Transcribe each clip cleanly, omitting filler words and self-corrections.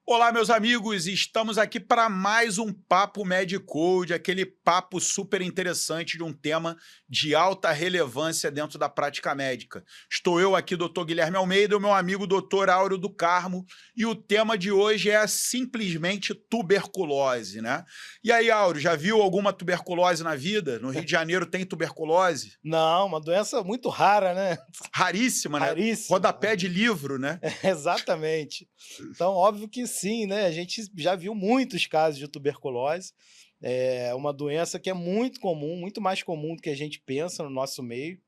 Olá, meus amigos, estamos aqui para mais um Papo Medcode, aquele papo super interessante de um tema de alta relevância dentro da prática médica. Estou eu aqui, doutor Guilherme Almeida, e o meu amigo doutor Áureo do Carmo, e o tema de hoje é simplesmente tuberculose, né? E aí, Áureo, já viu alguma tuberculose na vida? No Rio de Janeiro tem tuberculose? Não, uma doença muito rara, né? Raríssima, né? Raríssima. Rodapé de livro, né? Exatamente. Então, óbvio que sim, né? A gente já viu muitos casos de tuberculose. É uma doença que é muito comum, muito mais comum do que a gente pensa no nosso meio.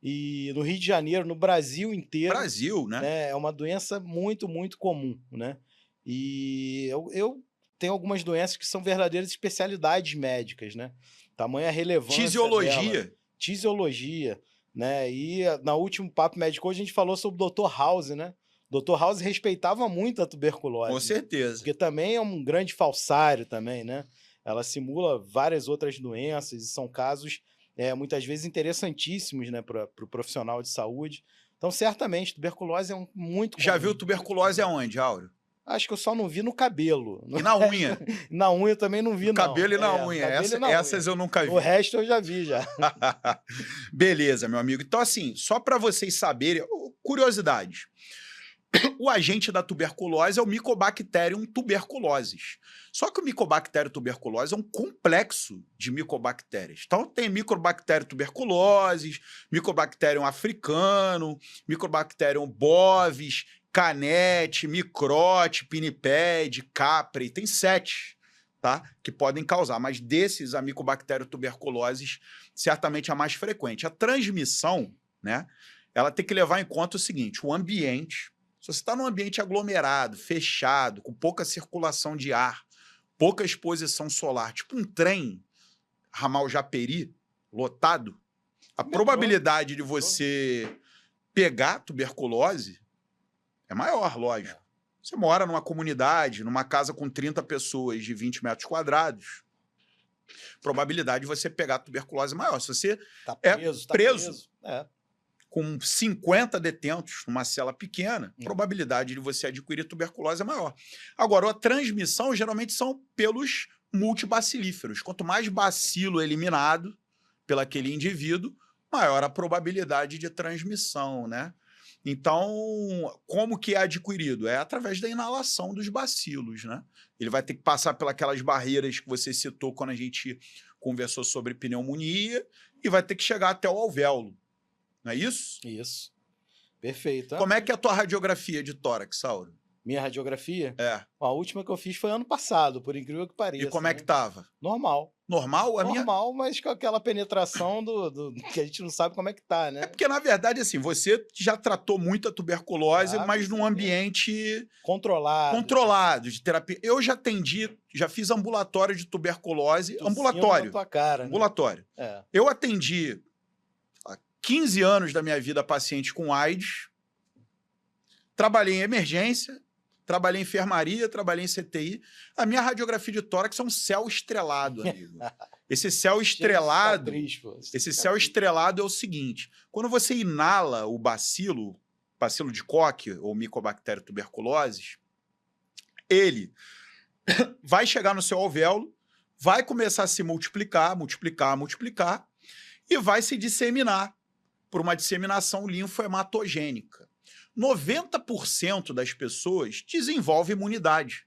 E no Rio de Janeiro, no Brasil inteiro, Brasil, né? né? É uma doença muito, muito comum, né? E eu tenho algumas doenças que são verdadeiras especialidades médicas, né? Tamanha relevância dela. Tisiologia. Tisiologia, né? E na último Papo Médico a gente falou sobre o Dr. House, né? O Dr. House respeitava muito a Com tuberculose, né? certeza. Porque também é um grande falsário também, né? Ela simula várias outras doenças e são casos muitas vezes interessantíssimos, né, para o profissional de saúde. Então, certamente, tuberculose é muito Já comum, viu muito tuberculose comum. aonde, Áureo? Acho que eu só não vi no cabelo. E na unha? Na unha eu também não vi, No não. cabelo e na No unha. cabelo e na Essas unha. eu nunca No vi. resto eu já vi, já. Beleza, meu amigo. Então, assim, só para vocês saberem, curiosidade. O agente da tuberculose é o Mycobacterium tuberculosis. Só que o Mycobacterium tuberculosis é um complexo de micobactérias. Então, tem Mycobacterium tuberculosis, Mycobacterium africano, Mycobacterium bovis, canete, microte, pinnipede, capre. Tem 7, tá? Que podem causar. Mas desses, a Mycobacterium tuberculosis certamente é a mais frequente. A transmissão, né? Ela tem que levar em conta o seguinte: o ambiente. Se você está num ambiente aglomerado, fechado, com pouca circulação de ar, pouca exposição solar, tipo um trem, ramal Japeri, lotado, a probabilidade de você pegar tuberculose é maior, lógico. Você mora numa comunidade, numa casa com 30 pessoas de 20 metros quadrados, probabilidade de você pegar tuberculose é maior. Se você Tá é preso, tá preso preso. É. com 50 detentos numa cela pequena, a probabilidade de você adquirir tuberculose é maior. Agora, a transmissão geralmente são pelos multibacilíferos. Quanto mais bacilo eliminado pelaquele indivíduo, maior a probabilidade de transmissão, né? Então, como que é adquirido? É através da inalação dos bacilos, né? Ele vai ter que passar pelas barreiras que você citou quando a gente conversou sobre pneumonia e vai ter que chegar até o alvéolo. Não é isso? Isso. Perfeito. Como é que é a tua radiografia de tórax, Sauro? Minha radiografia? É. A última que eu fiz foi ano passado, por incrível que pareça. E como é que né? tava? Normal. Normal? Normal, mas com aquela penetração que a gente não sabe como é que tá, É né? porque, na verdade, assim, você já tratou muita tuberculose, Já, mas com num certeza. ambiente Controlado. controlado, de terapia. Eu já atendi, já fiz ambulatório de tuberculose, Tossindo ambulatório. na tua cara, né? Ambulatório. É. Eu atendi há 15 anos da minha vida paciente com AIDS, trabalhei em emergência, trabalhei em enfermaria, trabalhei em CTI. A minha radiografia de tórax é um céu estrelado, amigo. Esse céu estrelado, esse céu estrelado é o seguinte: quando você inala o bacilo de Koch ou Mycobacterium tuberculosis, ele vai chegar no seu alvéolo, vai começar a se multiplicar, e vai se disseminar por uma disseminação linfohematogênica. 90% das pessoas desenvolvem imunidade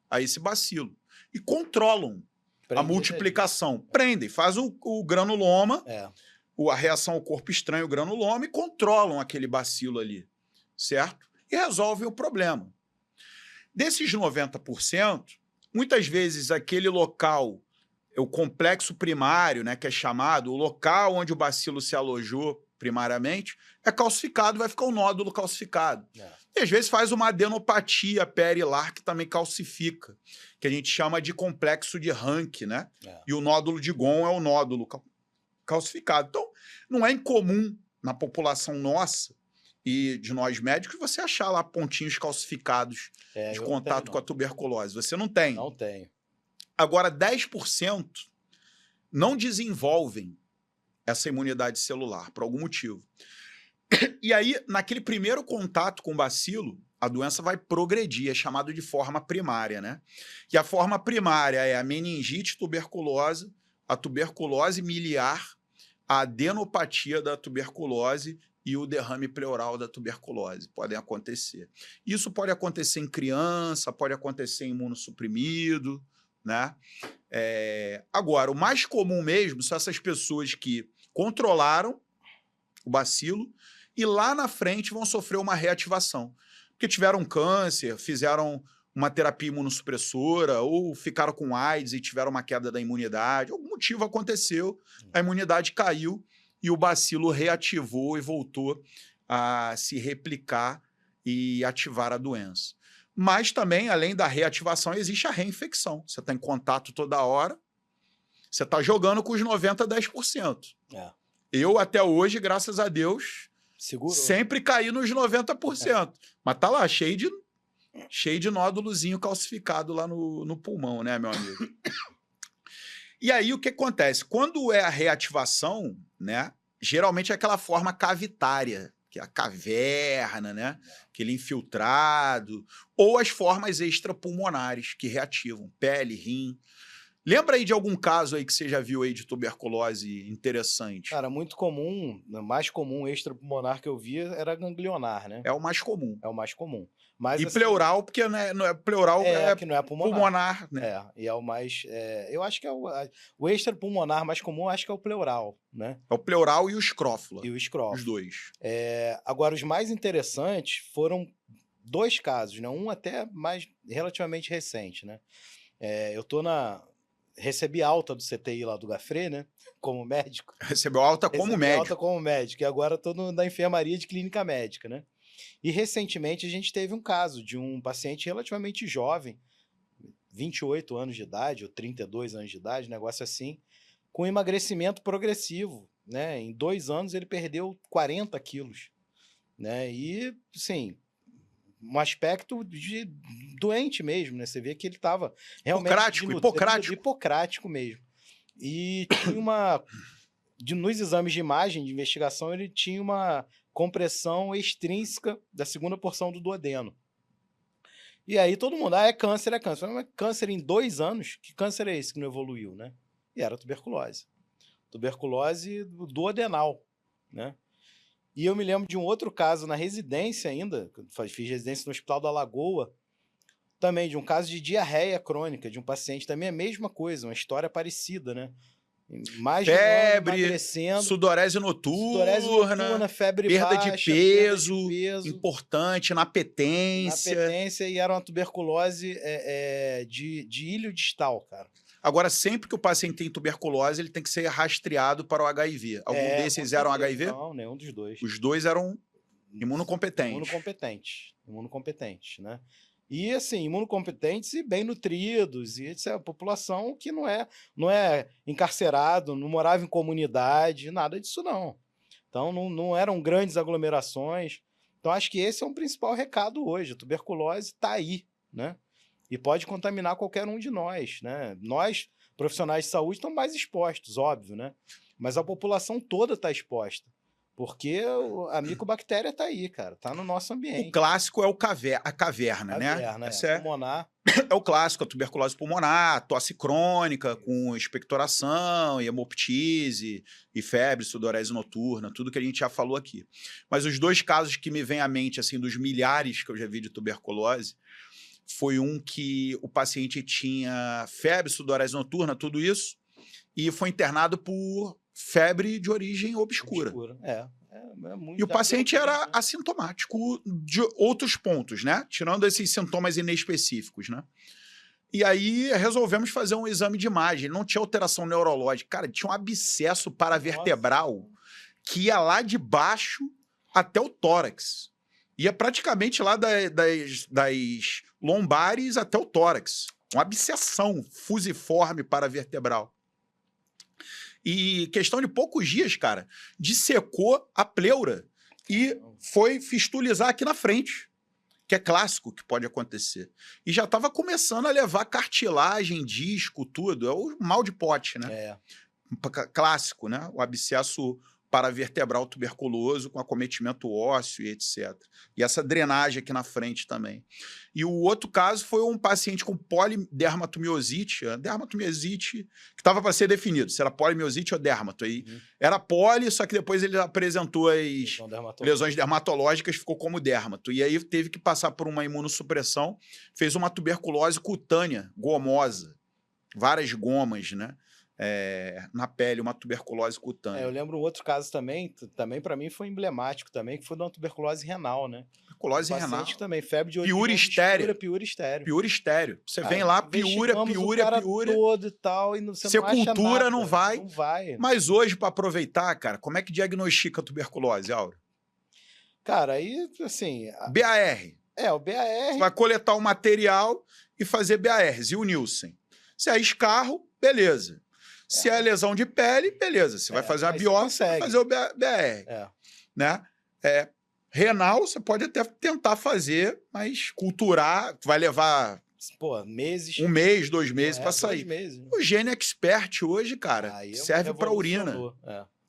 a esse bacilo e controlam a multiplicação. Prendem, faz o granuloma, a reação ao corpo estranho, o granuloma, e controlam aquele bacilo ali, certo? E resolvem o problema. Desses 90%, muitas vezes aquele local, o complexo primário, né, que é chamado, o local onde o bacilo se alojou primariamente, é calcificado, vai ficar um nódulo calcificado. E às vezes faz uma adenopatia perilar que também calcifica, que a gente chama de complexo de Rank, né? E o nódulo de Gon é o nódulo calcificado. Então, não é incomum na população nossa e de nós médicos você achar lá pontinhos calcificados de contato com a tuberculose. Você não tem. Não tenho. Agora, 10% não desenvolvem essa imunidade celular, por algum motivo. E aí, naquele primeiro contato com o bacilo, a doença vai progredir, é chamado de forma primária, né? E a forma primária é a meningite tuberculose, a tuberculose miliar, a adenopatia da tuberculose e o derrame pleural da tuberculose. Podem acontecer. Isso pode acontecer em criança, pode acontecer em imunossuprimido, né? Agora, o mais comum mesmo são essas pessoas que controlaram o bacilo e lá na frente vão sofrer uma reativação. Porque tiveram câncer, fizeram uma terapia imunossupressora ou ficaram com AIDS e tiveram uma queda da imunidade. Algum motivo aconteceu, a imunidade caiu e o bacilo reativou e voltou a se replicar e ativar a doença. Mas também, além da reativação, existe a reinfecção. Você está em contato toda hora, você está jogando com os 90%, 10%. Eu, até hoje, graças a Deus, segurou, sempre caí nos 90%. Mas tá lá, cheio de nódulozinho calcificado lá no pulmão, né, meu amigo? E aí, o que acontece? Quando é a reativação, né, geralmente é aquela forma cavitária, que é a caverna, né, aquele infiltrado, ou as formas extrapulmonares que reativam, pele, rim. Lembra aí de algum caso aí que você já viu aí de tuberculose interessante? Cara, muito comum, o mais comum extrapulmonar que eu via era ganglionar, né? É o mais comum. É o mais comum. Mas, E assim, pleural, porque pleural que não é pulmonar, né? E é o mais... eu acho que é o extrapulmonar mais comum, acho que é o pleural, né? É o pleural e o escrófula. E o escrófula. Os dois. Agora, os mais interessantes foram 2 casos, né? Um até mais relativamente recente, né? Recebi alta do CTI lá do Gafré, né? Como médico. Recebeu alta como Recebi médico. alta como médico. E agora estou na enfermaria de clínica médica, né? E recentemente a gente teve um caso de um paciente relativamente jovem, 28 anos de idade ou 32 anos de idade, negócio assim, com emagrecimento progressivo, né? Em 2 anos ele perdeu 40 quilos, né? E, assim, um aspecto de doente mesmo, né? Você vê que ele estava realmente hipocrático mesmo. E tinha nos exames de imagem, de investigação, ele tinha uma compressão extrínseca da segunda porção do duodeno. E aí todo mundo, é câncer, é câncer. Mas câncer em 2 anos? Que câncer é esse que não evoluiu, né? E era tuberculose. Tuberculose duodenal, né? E eu me lembro de um outro caso na residência ainda, fiz residência no Hospital da Lagoa, também de um caso de diarreia crônica, de um paciente também a mesma coisa, uma história parecida, né? Mais febre, sudorese noturna, febre perda baixa, de peso, importante, inapetência. E era uma tuberculose de ilho distal, cara. Agora, sempre que o paciente tem tuberculose, ele tem que ser rastreado para o HIV. Algum desses eram HIV? Não, nenhum dos dois. Os dois eram imunocompetentes. Imunocompetentes, né? E, assim, imunocompetentes e bem nutridos, e essa é a população que não é encarcerado, não morava em comunidade, nada disso não. Então, não eram grandes aglomerações. Então, acho que esse é um principal recado hoje. A tuberculose está aí, né? E pode contaminar qualquer um de nós, né? Nós, profissionais de saúde, estamos mais expostos, óbvio, né? Mas a população toda está exposta. Porque a micobactéria tá aí, cara. Tá no nosso ambiente. O clássico é a caverna, né? Pulmonar. É o clássico, a tuberculose pulmonar, tosse crônica, com expectoração, e hemoptise, e febre, sudorese noturna, tudo que a gente já falou aqui. Mas os 2 casos que me vêm à mente, assim, dos milhares que eu já vi de tuberculose, foi um que o paciente tinha febre, sudorese noturna, tudo isso, e foi internado por febre de origem obscura. Muito e o paciente era assintomático de outros pontos, né? Tirando esses sintomas inespecíficos, né? E aí resolvemos fazer um exame de imagem. Não tinha alteração neurológica. Cara, tinha um abscesso paravertebral que ia lá de baixo até o tórax. Ia praticamente lá das lombares até o tórax. Uma abscessão fusiforme paravertebral. E questão de poucos dias, cara, dissecou a pleura e foi fistulizar aqui na frente, que é clássico que pode acontecer. E já estava começando a levar cartilagem, disco, tudo. É o mal de pote, né? Clássico, né? O abscesso paravertebral tuberculoso com acometimento ósseo e etc. E essa drenagem aqui na frente também. E o outro caso foi um paciente com polidermatomiosite, a dermatomiosite que estava para ser definido, se era polimiosite ou dermato. Aí era poli, só que depois ele apresentou as lesões dermatológicas, ficou como dermato. E aí teve que passar por uma imunossupressão, fez uma tuberculose cutânea, gomosa, várias gomas, né? Na pele, uma tuberculose cutânea. Eu lembro um outro caso também para mim foi emblemático também, que foi de uma tuberculose renal, né? Tuberculose renal. Também, febre de piúria estéreo. Piúria estéreo. Você vem lá, piúria. Todo e tal, e você não acha cultura, nada, não vai. Não vai. Mas hoje, para aproveitar, cara, como é que diagnostica a tuberculose, Auro? Cara, aí, assim... BAR. O BAR... Você vai coletar o material e fazer BARs. E o Nielsen. Se é escarro, beleza. Se é lesão de pele, beleza. Você vai fazer uma biópsia, vai fazer o BAR. Né? Renal, você pode até tentar fazer, mas culturar vai levar meses. 1 mês, 2 meses para sair. 2 meses. O Gene Expert hoje, cara, serve para urina.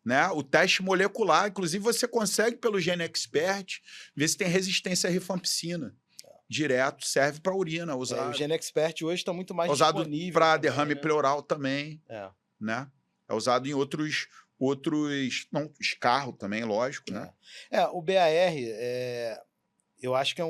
Né? O teste molecular, inclusive você consegue pelo Gene Expert ver se tem resistência à rifampicina. Direto, serve para urina. O Gene Expert hoje está muito mais usado disponível. Para derrame pleural também. Né? É usado em outros não, escarro também, lógico, né? O BAR, eu acho que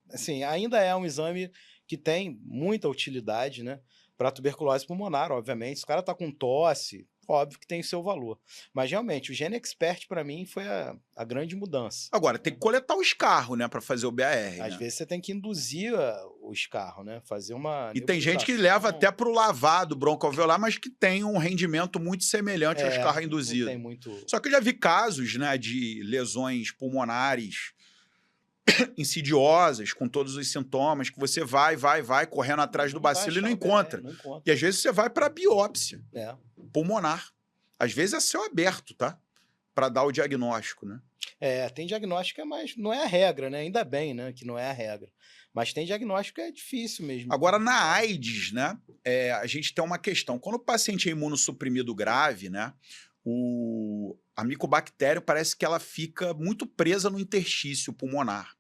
assim, ainda é um exame que tem muita utilidade, né? Para tuberculose pulmonar, obviamente. Se o cara tá com tosse, óbvio que tem o seu valor. Mas, realmente, o Gene Expert, para mim, foi a grande mudança. Agora, tem que coletar o escarro, né? Para fazer o BAR. Às vezes você tem que induzir o escarro, né? Fazer uma E tem gente que leva até para o lavado broncoalveolar, mas que tem um rendimento muito semelhante ao escarro induzido. Tem muito... Só que eu já vi casos, né, de lesões pulmonares insidiosas, com todos os sintomas, que você vai correndo atrás do bacilo e não encontra. E às vezes você vai para biópsia pulmonar. Às vezes é céu aberto, tá? Para dar o diagnóstico, né? Tem diagnóstico, mas não é a regra, né? Ainda bem, né, que não é a regra. Mas tem diagnóstico que é difícil mesmo. Agora, na AIDS, né, a gente tem uma questão. Quando o paciente é imunossuprimido grave, né, a micobactéria parece que ela fica muito presa no interstício pulmonar.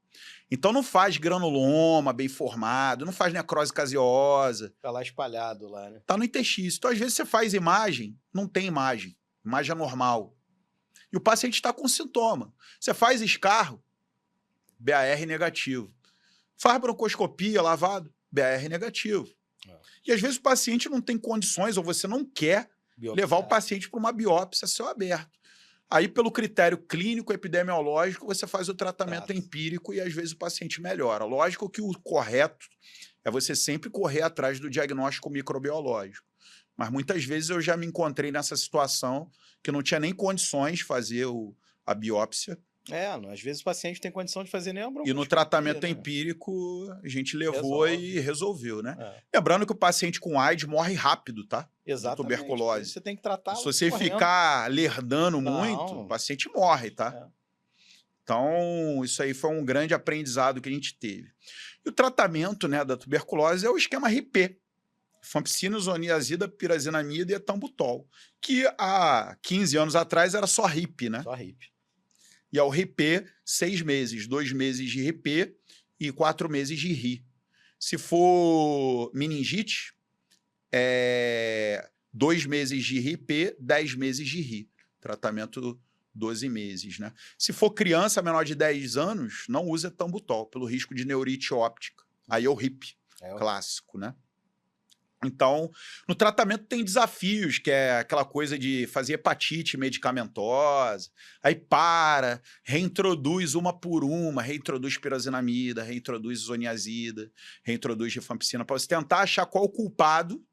Então não faz granuloma bem formado, não faz necrose caseosa. Tá lá espalhado lá, né? Tá no interstício. Então, às vezes, você faz imagem, não tem imagem. Imagem é normal. E o paciente está com sintoma. Você faz escarro, BAR negativo. Faz broncoscopia, lavado, BAR negativo. E às vezes o paciente não tem condições, ou você não quer levar o paciente para uma biópsia a céu aberto. Aí, pelo critério clínico epidemiológico, você faz o tratamento empírico e às vezes o paciente melhora. Lógico que o correto é você sempre correr atrás do diagnóstico microbiológico. Mas muitas vezes eu já me encontrei nessa situação que não tinha nem condições de fazer a biópsia. Às vezes o paciente tem condição de fazer nem a broncoscopia. E no tratamento empírico, a gente levou e resolveu, né? Lembrando que o paciente com AIDS morre rápido, tá? Exatamente. De tuberculose. Você tem que tratar. Se você ficar lerdando muito, o paciente morre, tá? Então, isso aí foi um grande aprendizado que a gente teve. E o tratamento, né, da tuberculose é o esquema RIP. Rifampicina, isoniazida, pirazinamida e etambutol. Que há 15 anos atrás era só RIP, né? Só RIP. E ao RIP, 6 meses, 2 meses de RIP e 4 meses de RI. Se for meningite, 2 meses de RIP, 10 meses de RI. Tratamento 12 meses, né? Se for criança menor de 10 anos, não usa etambutol, pelo risco de neurite óptica. Aí é o RIP, clássico, né? Então, no tratamento tem desafios, que é aquela coisa de fazer hepatite medicamentosa, aí reintroduz uma por uma, reintroduz pirazinamida, reintroduz isoniazida, reintroduz rifampicina, para você tentar achar qual o culpado,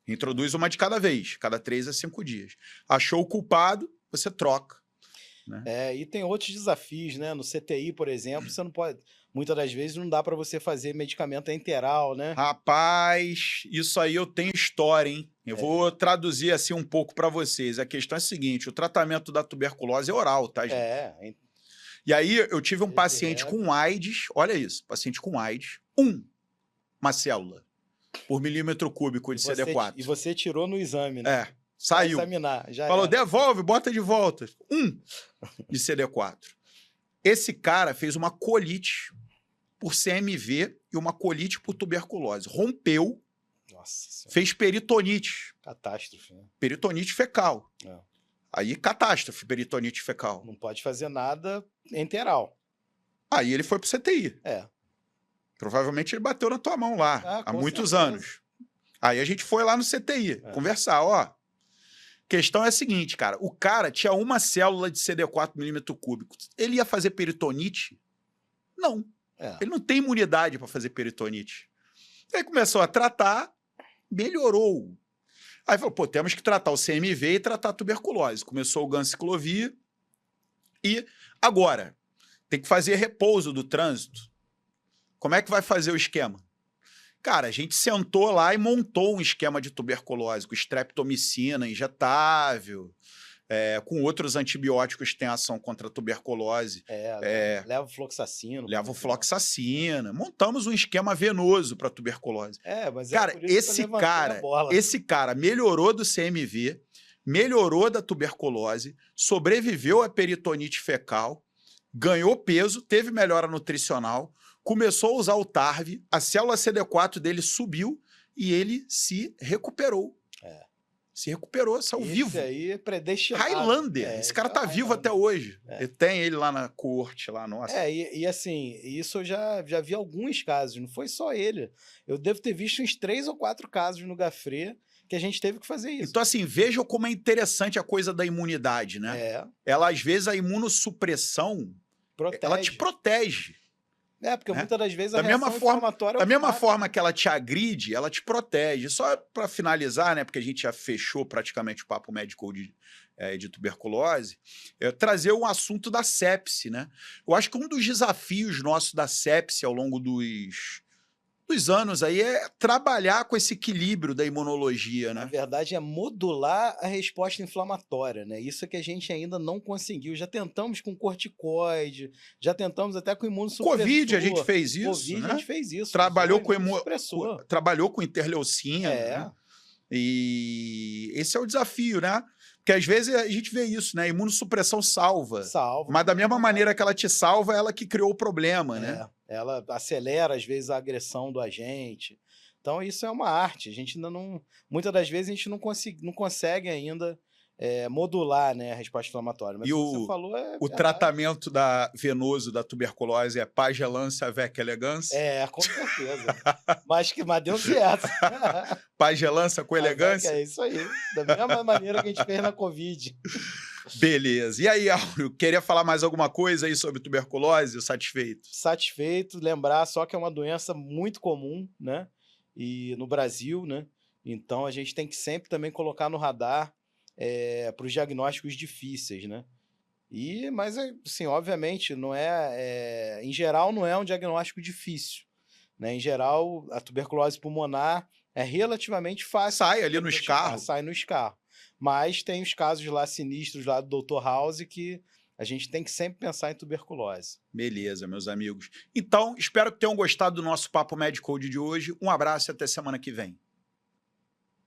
reintroduz uma de cada vez, cada 3 a 5 dias. Achou o culpado, você troca. Né? E tem outros desafios, né? No CTI, por exemplo, você não pode... Muitas das vezes não dá para você fazer medicamento enteral, né? Rapaz, isso aí eu tenho história, hein? Eu vou traduzir assim um pouco para vocês. A questão é a seguinte, o tratamento da tuberculose é oral, tá, gente? E aí eu tive um paciente com AIDS, olha isso, paciente com AIDS, uma célula por milímetro cúbico de CD4. E você tirou no exame, né? Saiu. Examinar, já Falou, era. devolve, bota de volta. De CD4. Esse cara fez uma colite por CMV e uma colite por tuberculose. Rompeu, Nossa senhora, fez peritonite. catástrofe, né? Peritonite fecal. É. Aí, catástrofe, peritonite fecal. Não pode fazer nada enteral. Aí ele foi pro CTI. É. Provavelmente ele bateu na tua mão lá, Ah, há com muitos certeza. anos. Aí a gente foi lá no CTI, conversar, ó. Questão é a seguinte, cara, o cara tinha uma célula de CD4 milímetro cúbico. Ele ia fazer peritonite? Não. É. Ele não tem imunidade para fazer peritonite. Aí começou a tratar, melhorou. Aí falou, pô, temos que tratar o CMV e tratar a tuberculose. Começou o ganciclovir e agora tem que fazer repouso do trânsito. Como é que vai fazer o esquema? Cara, a gente sentou lá e montou um esquema de tuberculose, com streptomicina injetável, com outros antibióticos que têm ação contra a tuberculose. Levofloxacina. Levofloxacina. Montamos um esquema venoso para tuberculose. Mas cara, por isso que eu levantei a bola. esse cara melhorou do CMV, melhorou da tuberculose, sobreviveu à peritonite fecal, ganhou peso, teve melhora nutricional, começou a usar o TARV, a célula CD4 dele subiu e ele se recuperou. Se recuperou, saiu vivo. Esse aí é predestinado. Highlander. Esse cara tá vivo até hoje. Tem ele lá na corte, lá, nossa. E assim, isso eu já vi alguns casos, não foi só ele. Eu devo ter visto uns 3 ou 4 casos no Gafrê que a gente teve que fazer isso. Então, assim, vejam como é interessante a coisa da imunidade, né? Ela, às vezes, a imunossupressão, ela te protege. Porque muitas das vezes da mesma forma, da mesma forma que ela te agride, ela te protege. Só para finalizar, né, porque a gente já fechou praticamente o papo médico de tuberculose, trazer um assunto da sepse, né? Eu acho que um dos desafios nossos da sepse ao longo dos anos aí é trabalhar com esse equilíbrio da imunologia, né? Na verdade, é modular a resposta inflamatória, né? Isso é que a gente ainda não conseguiu. Já tentamos com corticoide, já tentamos até com imunossupressor. Covid a gente fez isso, Covid né? a gente fez isso. Trabalhou Trabalhou com interleucina, né? E esse é o desafio, né? Porque às vezes a gente vê isso, né? Imunossupressão salva. Mas da mesma maneira que ela te salva, ela que criou o problema, né? Ela acelera, às vezes, a agressão do agente. Então, isso é uma arte. A gente ainda não... Muitas das vezes, a gente não consegue ainda modular, né, a resposta inflamatória. Mas e o que você falou o tratamento venoso da tuberculose é pagelância avec elegância? Com certeza. mas deu certo. Pagelância com elegância? É isso aí. Da mesma maneira que a gente fez na Covid. Beleza. E aí, Áureo, queria falar mais alguma coisa aí sobre tuberculose? Satisfeito? Satisfeito. Lembrar só que é uma doença muito comum, né? E no Brasil, né? Então, a gente tem que sempre também colocar no radar para os diagnósticos difíceis, né? Mas, assim, obviamente, não em geral, não é um diagnóstico difícil, né? Em geral, a tuberculose pulmonar é relativamente fácil. Sai ali no escarro. Sai no escarro. Mas tem os casos lá sinistros lá do Dr. House que a gente tem que sempre pensar em tuberculose. Beleza, meus amigos. Então, espero que tenham gostado do nosso Papo Med Code de hoje. Um abraço e até semana que vem.